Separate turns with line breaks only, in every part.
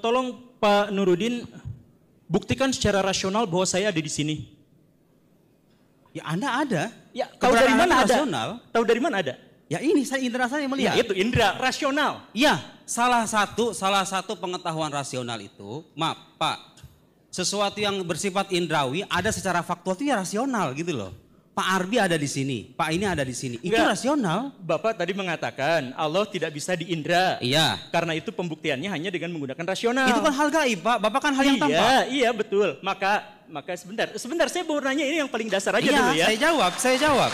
tolong Pak Nurudin buktikan secara rasional bahwa saya ada di sini.
Ya Anda ada.
Ya, tahu dari mana ada?
Rasional.
Tahu dari mana ada?
Ya ini indera saya melihat.
Ya itu indera rasional.
Ya, salah satu pengetahuan rasional itu, maaf Pak, sesuatu yang bersifat indrawi ada secara faktual itu ya rasional gitu loh. Pak Arbi ada di sini, Pak ini ada di sini. Itu rasional.
Bapak tadi mengatakan Allah tidak bisa diindra.
Iya.
Karena itu pembuktiannya hanya dengan menggunakan rasional.
Itu kan hal gaib, Pak. Bapak kan hal yang tampak.
Iya betul. Maka sebentar saya mau nanya ini yang paling dasar aja dulu ya.
Saya jawab.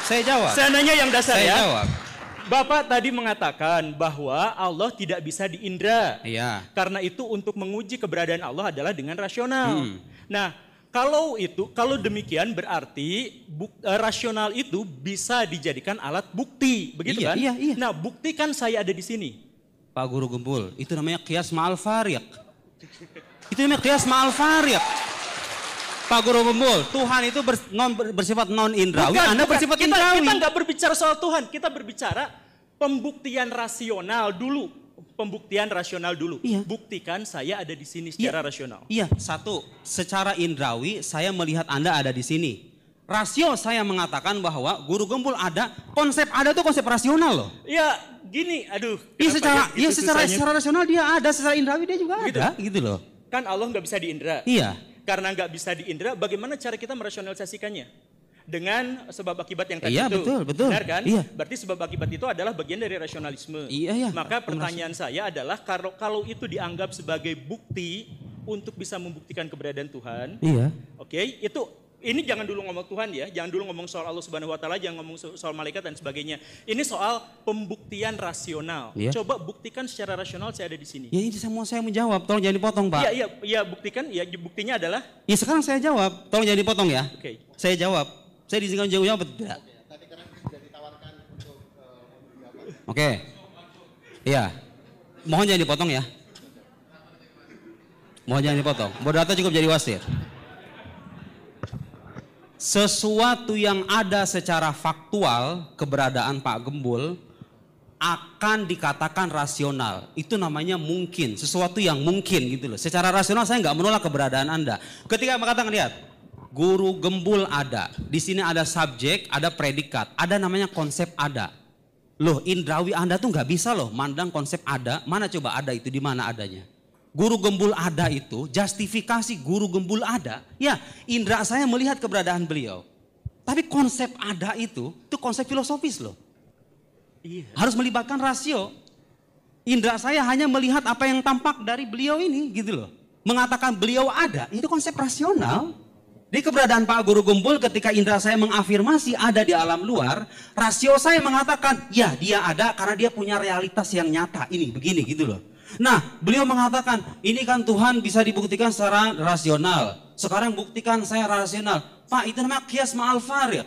Saya nanya yang dasar
saya
ya.
Jawab.
Bapak tadi mengatakan bahwa Allah tidak bisa diindra.
Iya.
Karena itu untuk menguji keberadaan Allah adalah dengan rasional. Nah, kalau demikian berarti rasional itu bisa dijadikan alat bukti, begitu kan?
Iya.
Nah, buktikan saya ada di sini.
Pak Guru Gembul, itu namanya qiyas ma'al fariq. Itu namanya qiyas ma'al fariq. Pak Guru Gembul, Tuhan itu bersifat non-indrawi, Anda bersifat indrawi.
Kita nggak berbicara soal Tuhan, kita berbicara pembuktian rasional dulu. Iya. Buktikan saya ada di sini secara rasional.
Iya, satu, secara indrawi saya melihat Anda ada di sini. Rasio saya mengatakan bahwa Guru Gembul ada, konsep ada itu konsep rasional loh.
Ya, gini, aduh.
Iya, secara rasional dia ada, secara indrawi dia juga ada, gitu loh.
Kan Allah nggak bisa diindra.
Iya.
Karena nggak bisa diindra, bagaimana cara kita merasionalisasikannya? Dengan sebab akibat yang tadi
itu. Iya, betul.
Benar kan?
Iya.
Berarti sebab akibat itu adalah bagian dari rasionalisme.
Iya.
Maka pertanyaan saya adalah kalau itu dianggap sebagai bukti untuk bisa membuktikan keberadaan Tuhan.
Iya.
Oke, ini jangan dulu ngomong Tuhan ya, jangan dulu ngomong soal Allah Subhanahu wa taala, jangan ngomong soal malaikat dan sebagainya. Ini soal pembuktian rasional.
Iya.
Coba buktikan secara rasional saya ada di sini.
Ya ini semua saya menjawab, tolong jangan dipotong, Pak.
Iya, buktikan, ya buktinya adalah.
Ya sekarang saya jawab, tolong jangan dipotong ya.
Oke.
Saya jawab. Saya diizinkan jawab tidak?
Tadi karena sudah ditawarkan untuk
Oke. Iya. Mohon jangan dipotong ya. Mohon jangan dipotong. Moderator cukup jadi wasir. Sesuatu yang ada secara faktual, keberadaan Pak Gembul akan dikatakan rasional. Itu namanya mungkin, sesuatu yang mungkin gitu loh. Secara rasional saya nggak menolak keberadaan Anda. Ketika mengatakan, lihat, Guru Gembul ada, di sini ada subjek, ada predikat, ada namanya konsep ada. Loh, indrawi Anda tuh nggak bisa loh mandang konsep ada. Mana coba ada itu, di mana adanya? Guru Gembul ada itu, justifikasi Guru Gembul ada. Ya, indra saya melihat keberadaan beliau. Tapi konsep ada itu konsep filosofis loh.
Iya.
Harus melibatkan rasio. Indra saya hanya melihat apa yang tampak dari beliau ini gitu loh. Mengatakan beliau ada, itu konsep rasional. Di keberadaan Pak Guru Gembul ketika indra saya mengafirmasi ada di alam luar, rasio saya mengatakan ya dia ada karena dia punya realitas yang nyata ini begini gitu loh. Nah, beliau mengatakan, ini kan Tuhan bisa dibuktikan secara rasional. Sekarang buktikan saya rasional. Pak, itu namanya qiyas ma'al fariq.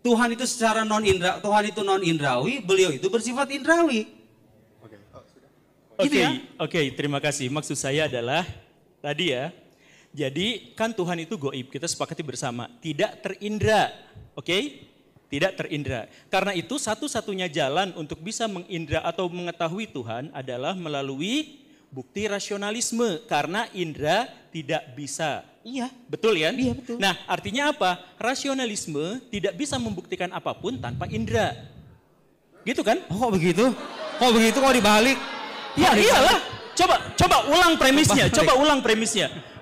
Tuhan itu secara non-indra, Tuhan itu non-indrawi, beliau itu bersifat indrawi.
Oke, terima kasih. Maksud saya adalah tadi ya. Jadi kan Tuhan itu goib, kita sepakati bersama, tidak terindra. Oke? Tidak terindra. Karena itu satu-satunya jalan untuk bisa mengindra atau mengetahui Tuhan adalah melalui bukti rasionalisme. Karena indra tidak bisa.
Iya.
Betul ya?
Iya, betul.
Nah, artinya apa? Rasionalisme tidak bisa membuktikan apapun tanpa indra. Gitu kan?
Oh, kok begitu? Kok dibalik?
Ya iyalah. Coba ulang premisnya.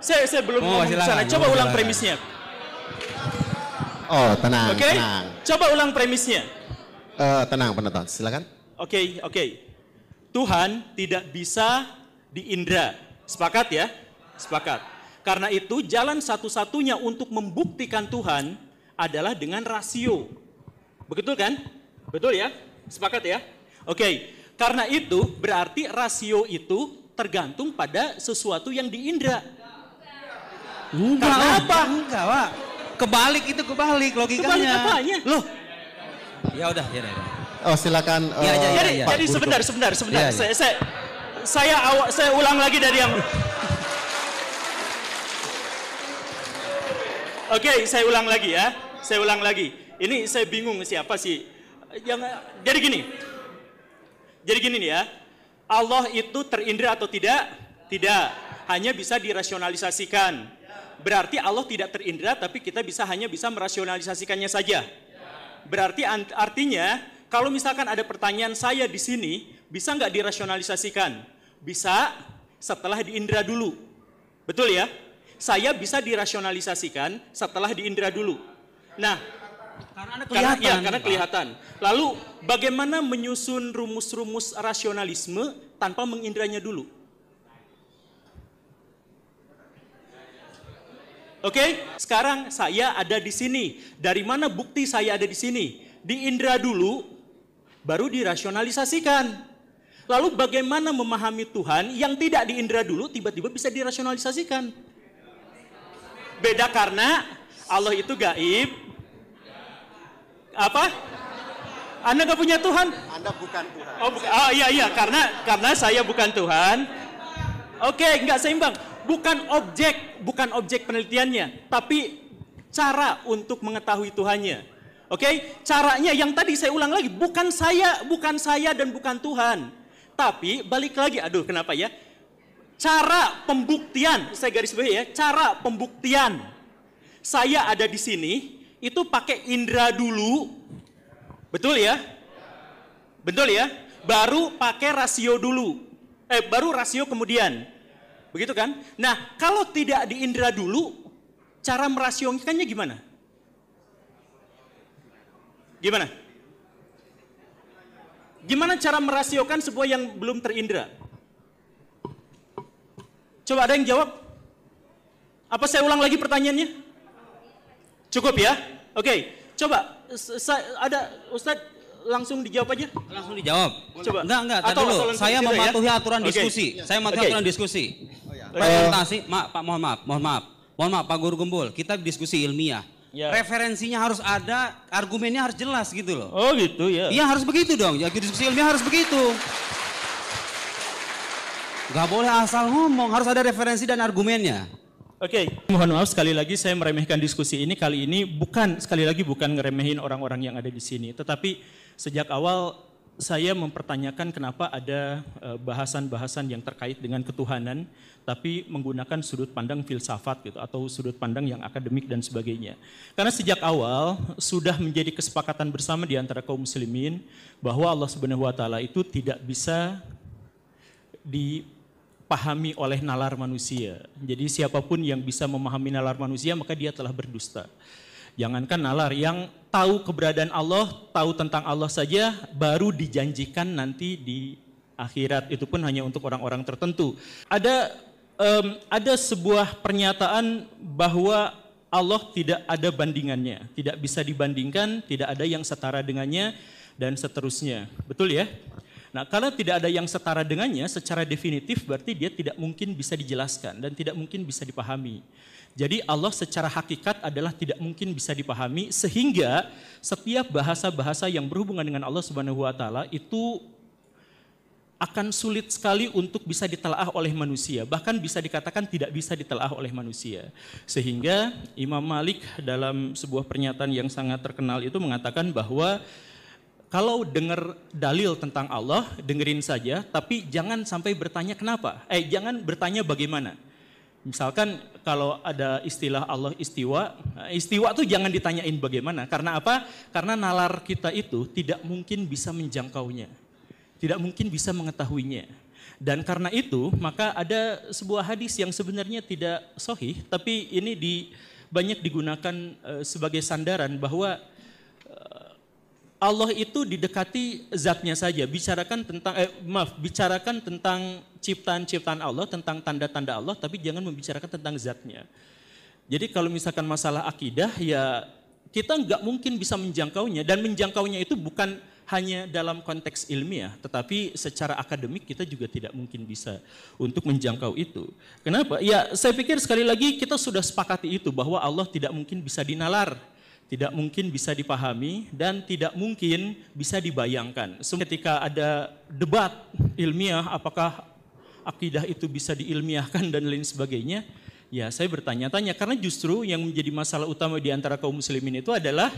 Saya belum ngomong ke sana. Coba ulang premisnya.
Oh, tenang,
Oke?
tenang.
Coba ulang premisnya.
Tenang penonton, silakan.
Oke. Tuhan tidak bisa diindra. Sepakat ya? Sepakat. Karena itu jalan satu-satunya untuk membuktikan Tuhan adalah dengan rasio. Betul kan? Betul ya? Sepakat ya? Oke. Karena itu berarti rasio itu tergantung pada sesuatu yang diindra. Karena apa?
Enggak, Pak. Kebalik logikanya.
Kebalik apanya?
Loh. Ya udah.
Oh, silakan.
Jadi sebentar.
Ya.
Saya ulang lagi dari yang. Oke, saya ulang lagi ya. Ini saya bingung siapa sih yang jadi gini nih ya. Allah itu terindra atau tidak? Tidak. hanya bisa dirasionalisasikan. Berarti Allah tidak terindra, tapi kita hanya bisa merasionalisasikannya saja. Berarti artinya kalau misalkan ada pertanyaan saya di sini, bisa nggak dirasionalisasikan? Bisa setelah diindra dulu. Betul ya? Saya bisa dirasionalisasikan setelah diindra dulu. Nah, karena kelihatan. Lalu bagaimana menyusun rumus-rumus rasionalisme tanpa mengindranya dulu? Oke, sekarang saya ada di sini. Dari mana bukti saya ada di sini? Diindra dulu, baru dirasionalisasikan. Lalu bagaimana memahami Tuhan yang tidak diindra dulu tiba-tiba bisa dirasionalisasikan? Beda karena Allah itu gaib. Apa? Anda nggak punya Tuhan?
Anda bukan Tuhan.
Oh iya, karena saya bukan Tuhan. Oke, nggak seimbang. Bukan objek penelitiannya, tapi cara untuk mengetahui Tuhannya. Oke, caranya yang tadi saya ulang lagi, bukan saya dan bukan Tuhan. Tapi balik lagi, aduh kenapa ya? Cara pembuktian, saya garis bawahi ya, cara pembuktian. Saya ada di sini, itu pakai indera dulu. Betul ya? Betul ya? Baru pakai rasio dulu. Baru rasio kemudian. Begitu kan? Nah, kalau tidak diindra dulu, cara merasiokannya gimana? Gimana? Gimana cara merasiokan sebuah yang belum terindra? Coba ada yang jawab? Apa saya ulang lagi pertanyaannya? Cukup ya? Oke, coba ada Ustadz langsung dijawab aja.
Langsung dijawab.
Coba.
Enggak, tadi dulu. Saya mematuhi aturan diskusi. Saya mematuhi aturan diskusi. Presentasi, mohon maaf Pak Guru Gembul, kita diskusi ilmiah. Ya. Referensinya harus ada, argumennya harus jelas gitu loh.
Oh gitu ya.
Iya harus begitu dong, ya diskusi ilmiah harus begitu. Gak boleh asal ngomong, harus ada referensi dan argumennya.
Oke, mohon maaf sekali lagi saya meremehkan diskusi ini. Kali ini bukan ngeremehin orang-orang yang ada di sini, tetapi sejak awal saya mempertanyakan kenapa ada bahasan-bahasan yang terkait dengan ketuhanan, tapi menggunakan sudut pandang filsafat gitu, atau sudut pandang yang akademik dan sebagainya. Karena sejak awal sudah menjadi kesepakatan bersama di antara kaum muslimin bahwa Allah Subhanahu wa taala itu tidak bisa dipahami oleh nalar manusia. Jadi siapapun yang bisa memahami nalar manusia maka dia telah berdusta. Jangankan nalar, yang tahu keberadaan Allah, tahu tentang Allah saja baru dijanjikan nanti di akhirat. Itu pun hanya untuk orang-orang tertentu. Ada sebuah pernyataan bahwa Allah tidak ada bandingannya, tidak bisa dibandingkan, tidak ada yang setara dengannya, dan seterusnya. Betul ya? Nah, kalau tidak ada yang setara dengannya secara definitif berarti dia tidak mungkin bisa dijelaskan dan tidak mungkin bisa dipahami. Jadi Allah secara hakikat adalah tidak mungkin bisa dipahami, sehingga setiap bahasa-bahasa yang berhubungan dengan Allah Subhanahu wa taala itu akan sulit sekali untuk bisa ditelaah oleh manusia, bahkan bisa dikatakan tidak bisa ditelaah oleh manusia. Sehingga Imam Malik dalam sebuah pernyataan yang sangat terkenal itu mengatakan bahwa kalau dengar dalil tentang Allah, dengerin saja, tapi jangan sampai bertanya kenapa. Jangan bertanya bagaimana. Misalkan kalau ada istilah Allah istiwa, istiwa tuh jangan ditanyain bagaimana. Karena apa? Karena nalar kita itu tidak mungkin bisa menjangkaunya. Tidak mungkin bisa mengetahuinya. Dan karena itu, maka ada sebuah hadis yang sebenarnya tidak sahih, tapi ini banyak digunakan sebagai sandaran bahwa Allah itu didekati zatnya saja, bicarakan tentang ciptaan-ciptaan Allah, tentang tanda-tanda Allah, tapi jangan membicarakan tentang zatnya. Jadi kalau misalkan masalah akidah, ya kita nggak mungkin bisa menjangkaunya, dan menjangkaunya itu bukan hanya dalam konteks ilmiah, tetapi secara akademik kita juga tidak mungkin bisa untuk menjangkau itu. Kenapa? Ya saya pikir sekali lagi kita sudah sepakati itu, bahwa Allah tidak mungkin bisa dinalar, tidak mungkin bisa dipahami, dan tidak mungkin bisa dibayangkan. Ketika ada debat ilmiah, apakah akidah itu bisa diilmiahkan dan lain sebagainya, ya saya bertanya-tanya, karena justru yang menjadi masalah utama di antara kaum muslimin itu adalah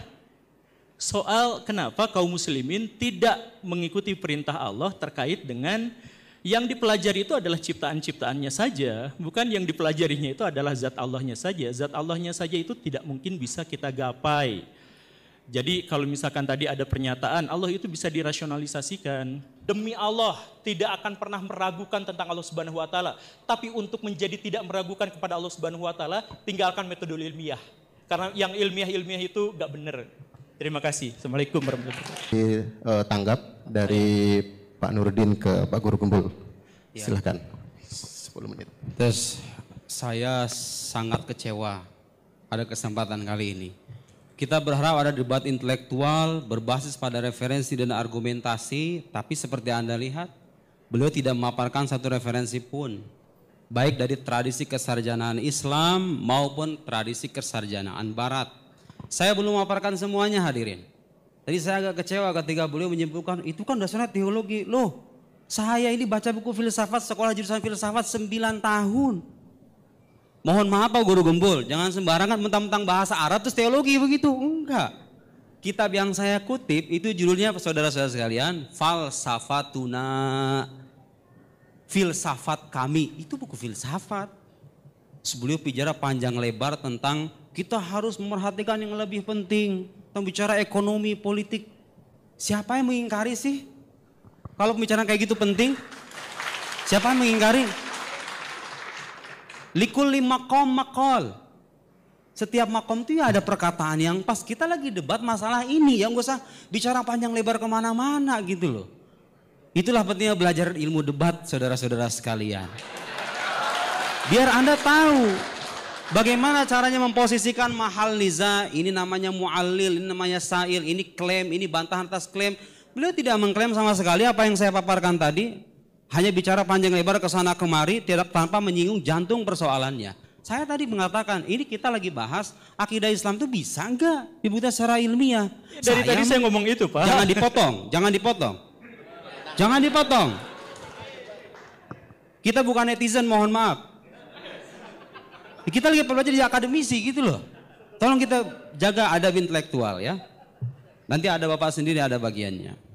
soal kenapa kaum muslimin tidak mengikuti perintah Allah terkait dengan Yang dipelajari itu adalah ciptaan-ciptaannya saja, bukan yang dipelajarinya itu adalah zat Allahnya saja. Zat Allahnya saja itu tidak mungkin bisa kita gapai. Jadi kalau misalkan tadi ada pernyataan Allah itu bisa dirasionalisasikan. Demi Allah tidak akan pernah meragukan tentang Allah Subhanahu wa taala. Tapi untuk menjadi tidak meragukan kepada Allah Subhanahu wa taala, tinggalkan metode ilmiah. Karena yang ilmiah-ilmiah itu gak benar. Terima kasih. Assalamualaikum warahmatullahi wabarakatuh.
Tanggap dari Pak Nurdin ke Pak Guru Gembul. Silahkan. 10 menit.
Terus saya sangat kecewa pada kesempatan kali ini. Kita berharap ada debat intelektual berbasis pada referensi dan argumentasi, tapi seperti Anda lihat, beliau tidak memaparkan satu referensi pun, baik dari tradisi kesarjanaan Islam maupun tradisi kesarjanaan Barat. Saya belum memaparkan semuanya, hadirin. Tadi saya agak kecewa ketika beliau menyimpulkan, itu kan dasarnya teologi. Loh, saya ini baca buku filsafat, sekolah jurusan filsafat 9 tahun. Mohon maaf Pak Guru Gembul, jangan sembarangan mentang-mentang bahasa Arab terus teologi begitu. Enggak. Kitab yang saya kutip itu judulnya saudara-saudara sekalian, Falsafatuna. Filsafat kami, itu buku filsafat. Beliau bicara panjang lebar tentang kita harus memerhatikan yang lebih penting. Tentang bicara ekonomi, politik. Siapa yang mengingkari sih? Kalau pembicaraan kayak gitu penting, siapa yang mengingkari? Likulli maqam maqal. Setiap makom itu ya ada perkataan yang pas. Kita lagi debat masalah ini, yang gak usah bicara panjang lebar kemana-mana gitu loh. Itulah pentingnya belajar ilmu debat, saudara-saudara sekalian. Biar Anda tahu bagaimana caranya memposisikan mahal niza. Ini namanya mu'allil, ini namanya sa'il, ini klaim, ini bantahan atas klaim. Beliau tidak mengklaim sama sekali apa yang saya paparkan tadi. Hanya bicara panjang lebar ke sana kemari tidak tanpa menyinggung jantung persoalannya. Saya tadi mengatakan ini kita lagi bahas akidah Islam itu bisa enggak dibuktikan secara ilmiah.
Dari tadi saya ngomong itu Pak.
Jangan dipotong, jangan dipotong. Jangan dipotong. Kita bukan netizen, mohon maaf. Kita lagi belajar di akademisi gitu loh. Tolong kita jaga adab intelektual ya. Nanti ada Bapak sendiri ada bagiannya.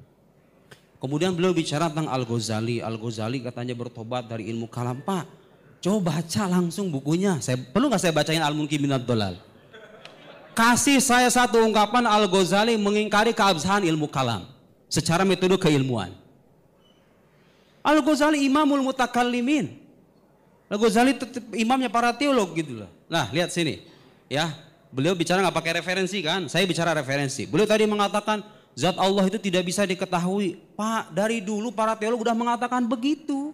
Kemudian beliau bicara tentang Al-Ghazali. Al-Ghazali katanya bertobat dari ilmu kalam. Pak, coba baca langsung bukunya. Perlu gak saya bacain Al-Munki Minad Dolal? Kasih saya satu ungkapan Al-Ghazali mengingkari keabsahan ilmu kalam. Secara metode keilmuan. Al-Ghazali imamul mutakallimin. Al-Ghazali imamnya para teolog gitu loh. Nah lihat sini. Ya, beliau bicara gak pakai referensi kan? Saya bicara referensi. Beliau tadi mengatakan zat Allah itu tidak bisa diketahui. Pak, dari dulu para teolog udah mengatakan begitu.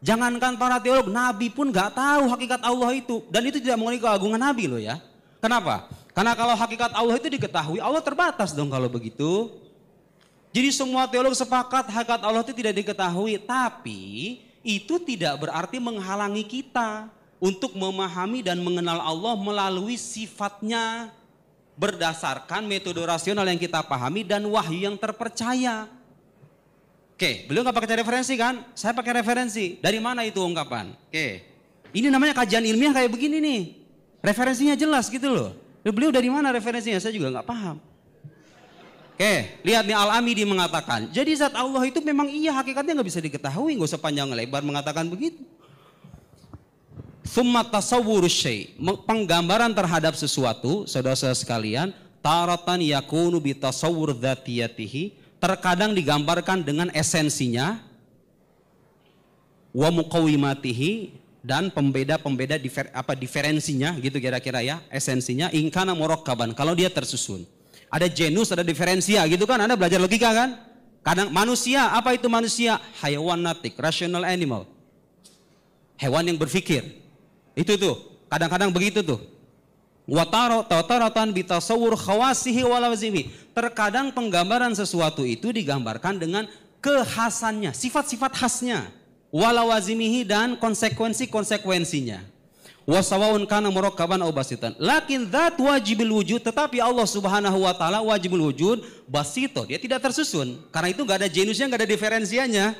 Jangankan para teolog, Nabi pun gak tahu hakikat Allah itu. Dan itu tidak mengenai keagungan Nabi loh ya. Kenapa? Karena kalau hakikat Allah itu diketahui, Allah terbatas dong kalau begitu. Jadi semua teolog sepakat hakikat Allah itu tidak diketahui. Tapi itu tidak berarti menghalangi kita untuk memahami dan mengenal Allah melalui sifatnya. Berdasarkan metode rasional yang kita pahami dan wahyu yang terpercaya. Oke, beliau nggak pakai referensi kan? Saya pakai referensi. Dari mana itu ungkapan? Oke, ini namanya kajian ilmiah kayak begini nih. Referensinya jelas gitu loh. Beliau dari mana referensinya? Saya juga nggak paham. Oke, lihat nih Al-Amidi mengatakan. Jadi zat Allah itu memang iya hakikatnya nggak bisa diketahui. Nggak usah panjang lebar mengatakan begitu. Tsumma tasawwuru syai', penggambaran terhadap sesuatu, saudara-saudara sekalian, taratan yakunu bi tasawwur dzatiyatihi, terkadang digambarkan dengan esensinya, wa muqawimatihi, dan pembeda-pembeda diferensinya gitu kira-kira ya, esensinya ingkana murakkaban, kalau dia tersusun. Ada genus, ada diferensia gitu kan, Anda belajar logika kan? Kadang manusia, apa itu manusia? Hayawan natik, rational animal. Hewan yang berpikir. Itu tuh, kadang-kadang begitu tuh. Wataratan bitasawur khawasihi walawazimi. Terkadang penggambaran sesuatu itu digambarkan dengan kekhasannya, sifat-sifat khasnya. Walawazimihi dan konsekuensi-konsekuensinya. Wasawaun kana murakkaban aw basitan. Lakin dzat wajibil wujud, tetapi Allah Subhanahu wa taala wajibul wujud basito. Dia tidak tersusun. Karena itu enggak ada genusnya, enggak ada diferensianya.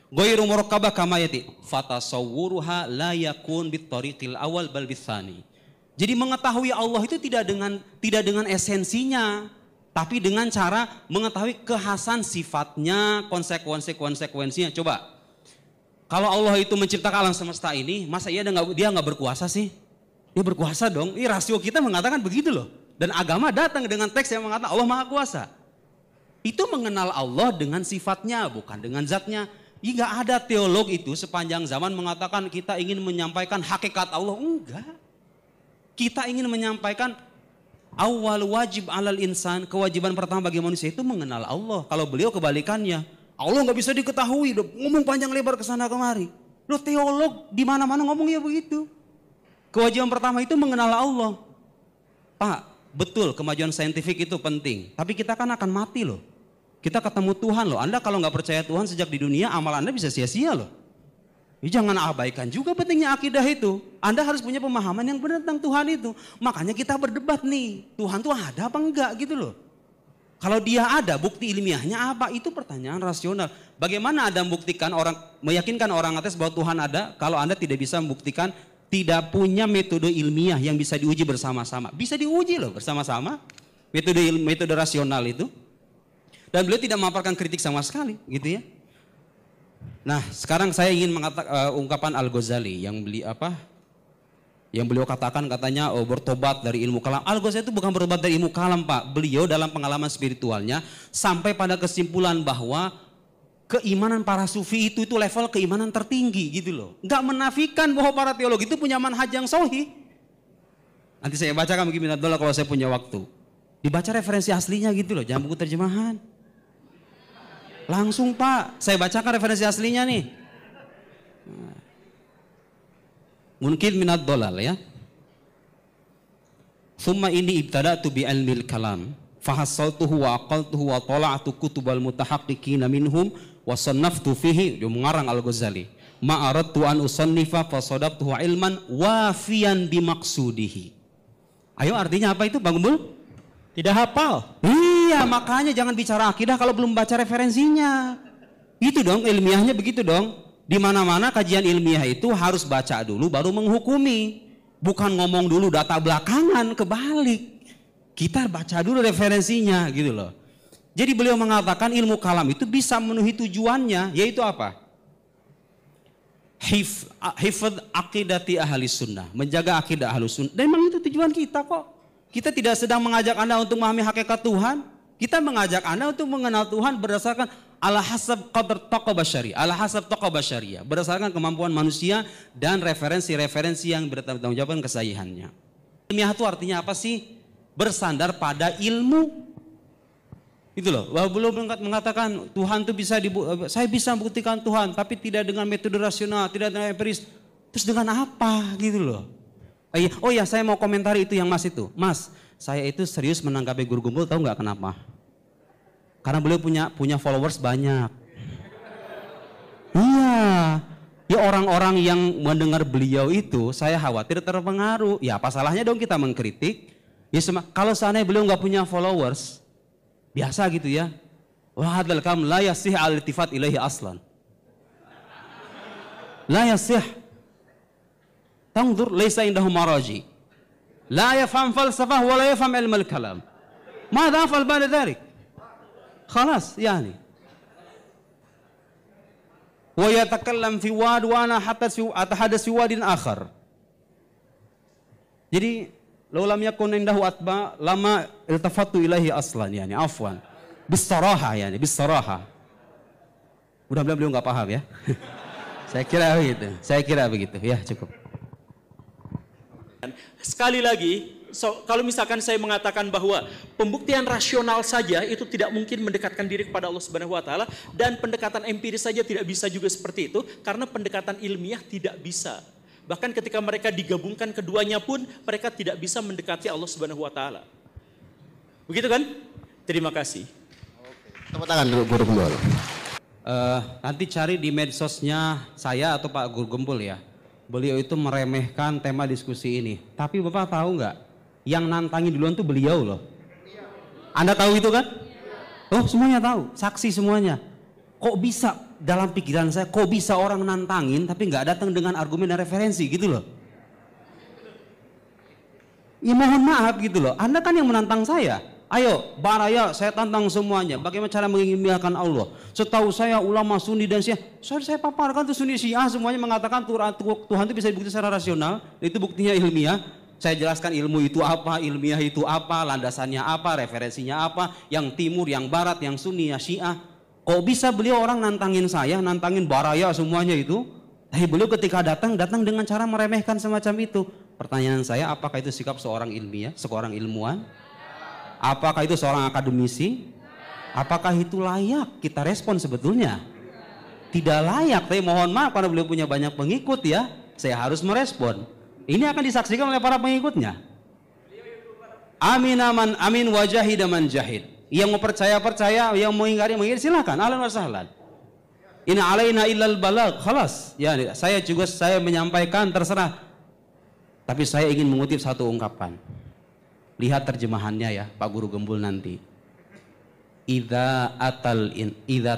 Ghairu murakkabah kama yati fatasawwuruha la yakun bitariqil awal bal bitsani. Jadi mengetahui Allah itu tidak dengan esensinya, tapi dengan cara mengetahui kekhasan sifatnya, konsekuensinya. Coba Kalau Allah itu menciptakan alam semesta ini, masa dia nggak berkuasa sih? Dia berkuasa dong. Ini rasio kita mengatakan begitu loh. Dan agama datang dengan teks yang mengatakan Allah Maha Kuasa. Itu mengenal Allah dengan sifatnya, bukan dengan zatnya. Nggak ada teolog itu sepanjang zaman mengatakan kita ingin menyampaikan hakikat Allah. Enggak. Kita ingin menyampaikan awal wajib alal insan, kewajiban pertama bagi manusia itu mengenal Allah. Kalau beliau kebalikannya. Allah nggak bisa diketahui, ngomong panjang lebar ke sana kemari. Loh teolog di mana-mana ngomongnya begitu. Kewajiban pertama itu mengenal Allah. Pak, betul kemajuan saintifik itu penting. Tapi kita kan akan mati loh. Kita ketemu Tuhan loh. Anda kalau nggak percaya Tuhan sejak di dunia, amal Anda bisa sia-sia loh. Jangan abaikan juga pentingnya akidah itu. Anda harus punya pemahaman yang benar tentang Tuhan itu. Makanya kita berdebat nih. Tuhan tuh ada apa enggak gitu loh. Kalau dia ada, bukti ilmiahnya apa? Itu pertanyaan rasional. Bagaimana Anda meyakinkan orang atas bahwa Tuhan ada kalau Anda tidak bisa membuktikan, tidak punya metode ilmiah yang bisa diuji bersama-sama. Bisa diuji loh bersama-sama. Metode rasional itu. Dan beliau tidak memaparkan kritik sama sekali gitu ya. Nah, sekarang saya ingin mengatakan ungkapan Al-Ghazali yang beliau katakan katanya bertobat dari ilmu kalam. Al-Ghazali itu bukan bertobat dari ilmu kalam, Pak. Beliau dalam pengalaman spiritualnya sampai pada kesimpulan bahwa keimanan para sufi itu level keimanan tertinggi gitu loh. Enggak menafikan bahwa para teologi itu punya manhaj yang sahih. Nanti saya bacakan mungkin minat kalau saya punya waktu. Dibaca referensi aslinya gitu loh, jangan buku terjemahan. Langsung Pak, saya bacakan referensi aslinya nih. Mungkin minat dolal ya. Summa ini ibtada'tu bi ilmil kalam fahassaltuhu wa aqaltuhu wa tala'tu kutubal mutahaqqiqina minhum wa sannaftu fihi. Dia mengarang Al-Ghazali. Ma aradtu an usannifa fa sadaqtuhu ilman wafiyan bi maqsudihi. Ayo artinya apa itu Bang Gumbul? Tidak hafal. Iya, makanya jangan bicara akidah kalau belum baca referensinya. Itu dong ilmiahnya begitu dong. Di mana-mana kajian ilmiah itu harus baca dulu baru menghukumi. Bukan ngomong dulu data belakangan, kebalik. Kita baca dulu referensinya gitu loh. Jadi beliau mengatakan ilmu kalam itu bisa memenuhi tujuannya, yaitu apa? Hifadz aqidati ahli sunnah, menjaga akidah ahli sunnah. Dan memang itu tujuan kita kok. Kita tidak sedang mengajak Anda untuk memahami hakikat Tuhan. Kita mengajak Anda untuk mengenal Tuhan berdasarkan ala hasab qadar taqwa basyari, ala hasab taqwa basyariah, berdasarkan kemampuan manusia dan referensi-referensi yang bertanggung jawab kesahihannya. Ilmiah itu artinya apa sih? Bersandar pada ilmu. Itu loh. Belum mengatakan Tuhan itu saya bisa membuktikan Tuhan, tapi tidak dengan metode rasional, tidak dengan empiris. Terus dengan apa gitu loh? Oh ya, saya mau komentari itu yang Mas itu. Mas, saya itu serius menanggapi Guru Gumbul, tahu nggak kenapa? Karena beliau punya followers banyak. Iya, ya orang-orang yang mendengar beliau itu, saya khawatir terpengaruh. Ya apa salahnya dong kita mengkritik? Ya kalau seandainya beliau nggak punya followers, biasa gitu ya. Wa hadzal kalam la yasih al-iltifat ilaihi aslan. La yasih. Tangdur laysa indahu maraji. La yafham falsafah wa la yafham ilm al-kalam. Madza afal ba'da dhalik? Khalas yani. Wa yatakallam fi wad wa ana atahadas fi wadin akhar. Jadi law lam yakun indahu atba lama iltafatu ilaihi aslan yani afwan. Bisaraha yani bisaraha. Mudah-mudahan beliau enggak paham ya. Saya kira begitu. Ya, cukup.
Sekali lagi, kalau misalkan saya mengatakan bahwa pembuktian rasional saja itu tidak mungkin mendekatkan diri kepada Allah Subhanahu wa taala, dan pendekatan empiris saja tidak bisa juga seperti itu karena pendekatan ilmiah tidak bisa. Bahkan ketika mereka digabungkan keduanya pun mereka tidak bisa mendekati Allah Subhanahu wa taala. Begitu kan? Terima kasih.
Tepuk tangan dulu Guru Gumbul.
Nanti cari di medsosnya saya atau Pak Guru Gumbul ya. Beliau itu meremehkan tema diskusi ini. Tapi Bapak tahu nggak? Yang nantangin duluan tuh beliau loh. Anda tahu itu kan? Oh semuanya tahu, saksi semuanya. Kok bisa dalam pikiran saya, kok bisa orang nantangin tapi nggak datang dengan argumen dan referensi gitu loh. Ya mohon maaf gitu loh. Anda kan yang menantang saya. Ayo, baraya, saya tantang semuanya. Bagaimana cara mengilmiahkan Allah? Setahu saya ulama Sunni dan Syiah, saya paparkan tuh Sunni Syiah semuanya mengatakan Tuhan itu bisa dibuktikan secara rasional. Itu buktinya ilmiah. Saya jelaskan ilmu itu apa, ilmiah itu apa, landasannya apa, referensinya apa, yang timur, yang barat, yang Sunni, yang Syiah. Kok bisa beliau orang nantangin saya, nantangin baraya semuanya itu? Tapi beliau ketika datang dengan cara meremehkan semacam itu. Pertanyaan saya, apakah itu sikap seorang ilmiah, seorang ilmuwan? Apakah itu seorang akademisi? Apakah itu layak kita respon sebetulnya? Tidak layak, tapi mohon maaf karena beliau punya banyak pengikut ya, saya harus merespon. Ini akan disaksikan oleh para pengikutnya. Amin aman amin wajahid man jahid. Yang mau percaya, yang mau ingkari silakan, ahlan wa sahlan. Ini alaina illal balagh, khalas. Ya, saya menyampaikan terserah. Tapi saya ingin mengutip satu ungkapan. Lihat terjemahannya ya, Pak Guru Gembul nanti. Idza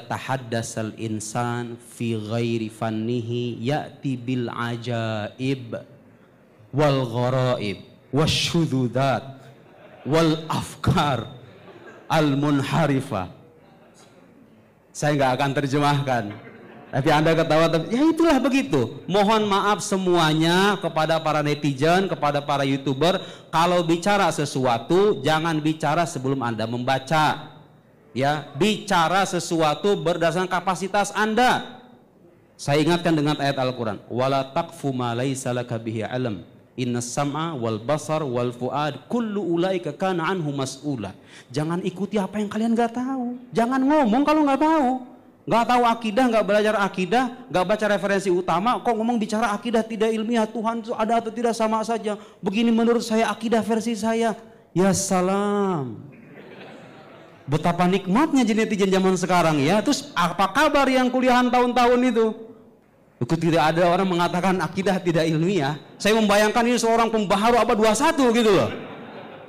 tahaddasal insan fi ghairi fannihi ya'ti bil ajaib wal gharaib wasyududat wal afkar al munharifah. Saya nggak akan terjemahkan. Tapi Anda ketawa, ya itulah begitu. Mohon maaf semuanya kepada para netizen, kepada para YouTuber, kalau bicara sesuatu jangan bicara sebelum Anda membaca. Ya, bicara sesuatu berdasarkan kapasitas Anda. Saya ingatkan dengan ayat Al-Qur'an, wala taqfu ma laisa laka bihi ilm. Innas sam'a wal basar wal fuad kullu ulaika kana anhu mas'ula. Jangan ikuti apa yang kalian nggak tahu. Jangan ngomong kalau nggak tahu. Nggak tahu akidah, nggak belajar akidah, nggak baca referensi utama, kok ngomong bicara akidah tidak ilmiah, Tuhan itu ada atau tidak sama saja. Begini menurut saya akidah versi saya. Ya salam. Betapa nikmatnya netizen zaman sekarang ya. Terus apa kabar yang kuliahan tahun-tahun itu? Tidak ada orang mengatakan akidah tidak ilmiah. Saya membayangkan ini seorang pembaharu abad 21 gitu loh.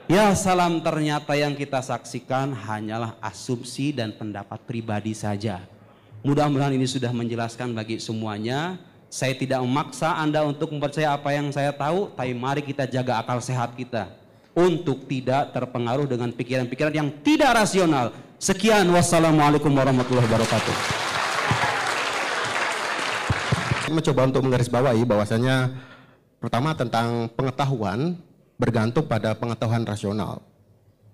Ya salam, ternyata yang kita saksikan hanyalah asumsi dan pendapat pribadi saja. Mudah-mudahan ini sudah menjelaskan bagi semuanya. Saya tidak memaksa Anda untuk mempercaya apa yang saya tahu, tapi mari kita jaga akal sehat kita untuk tidak terpengaruh dengan pikiran-pikiran yang tidak rasional. Sekian, wassalamualaikum warahmatullahi wabarakatuh.
Saya mencoba untuk menggarisbawahi bahwasanya pertama tentang pengetahuan bergantung pada pengetahuan rasional.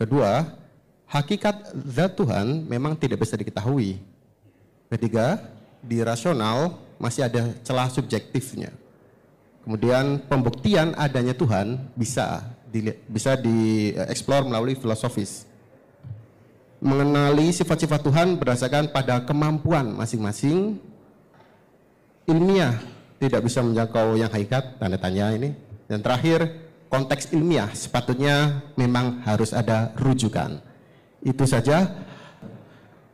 Kedua, hakikat zat Tuhan memang tidak bisa diketahui. Ketiga, di rasional masih ada celah subjektifnya. Kemudian pembuktian adanya Tuhan bisa dieksplor melalui filosofis. Mengenali sifat-sifat Tuhan berdasarkan pada kemampuan masing-masing. Ilmiah tidak bisa menjangkau yang hakikat, tanda tanya ini. Dan terakhir, konteks ilmiah sepatutnya memang harus ada rujukan. Itu saja,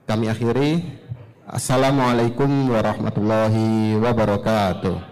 kami akhiri. Assalamualaikum warahmatullahi wabarakatuh.